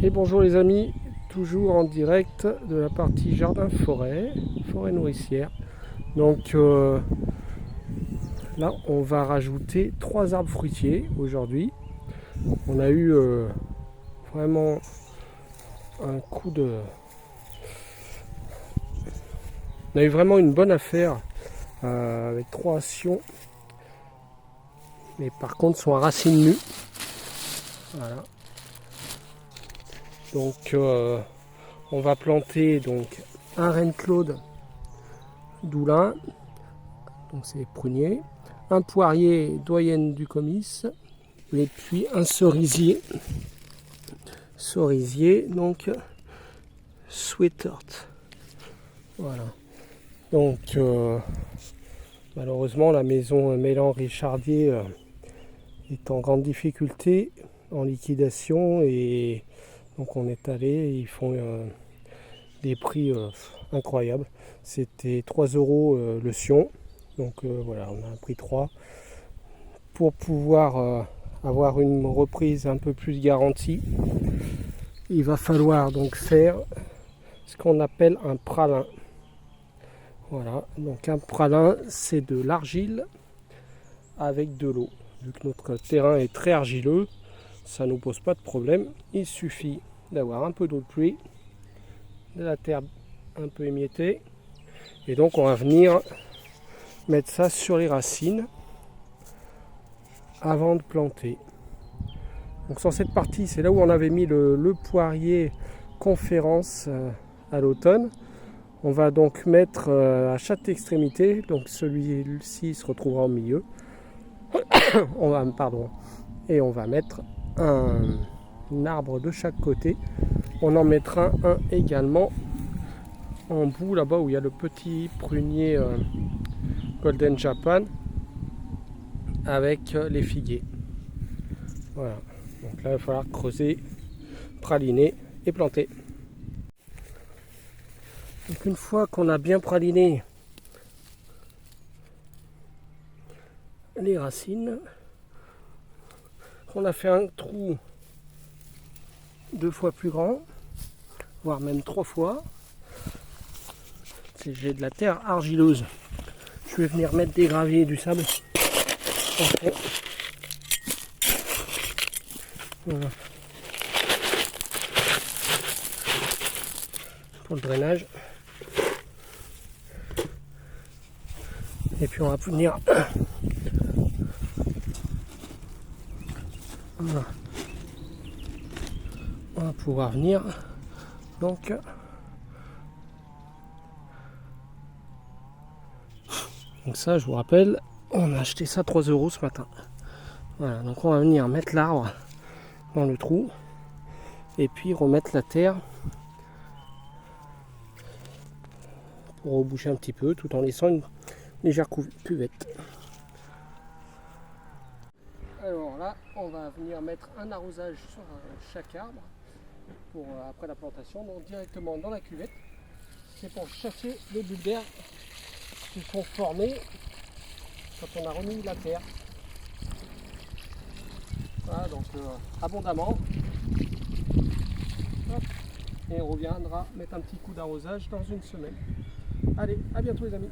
Et bonjour les amis, toujours en direct de la partie jardin forêt nourricière. Donc là on va rajouter 3 arbres fruitiers aujourd'hui. On a eu vraiment un coup de... On a eu vraiment une bonne affaire avec 3 actions. Mais par contre sont à racines nues. Voilà. Donc on va planter donc un Reine-Claude d'Oulin, donc c'est prunier, un poirier doyenne du comice, et puis un cerisier, donc Sweetheart. Voilà. Donc malheureusement la maison Mélan-Richardier est en grande difficulté, en liquidation, et donc on est allé, ils font des prix incroyables. C'était 3 euros le sion, donc voilà, on a pris 3 pour pouvoir avoir une reprise un peu plus garantie. Il va falloir donc faire ce qu'on appelle un pralin. Voilà, donc un pralin, c'est de l'argile avec de l'eau. Vu que notre terrain est très argileux, ça ne nous pose pas de problème. Il suffit d'avoir un peu d'eau de pluie, de la terre un peu émiettée, et donc on va venir mettre ça sur les racines avant de planter. Donc sur cette partie, c'est là où on avait mis le poirier conférence à l'automne. On va donc mettre à chaque extrémité, donc celui-ci se retrouvera au milieu. Et on va mettre un arbre de chaque côté. On en mettra un également en bout là-bas où il y a le petit prunier Golden Japan avec les figuiers. Voilà. Donc là, il va falloir creuser, praliner et planter. Donc une fois qu'on a bien praliné les racines, on a fait un trou 2 fois plus grand, voire même 3 fois. Si j'ai de la terre argileuse, je vais venir mettre des graviers et du sable. Voilà. Pour le drainage. Et puis on va venir voilà. On va pouvoir venir donc ça, je vous rappelle, on a acheté ça 3 euros ce matin. Voilà, donc on va venir mettre l'arbre dans le trou et puis remettre la terre pour reboucher un petit peu tout en laissant une légère cuvette. Alors là, on va venir mettre un arrosage sur chaque arbre pour après la plantation, donc directement dans la cuvette. C'est pour chasser les bulles d'air qui sont formées quand on a remis la terre. Voilà, donc abondamment. Hop, et on reviendra mettre un petit coup d'arrosage dans une semaine. Allez, à bientôt les amis.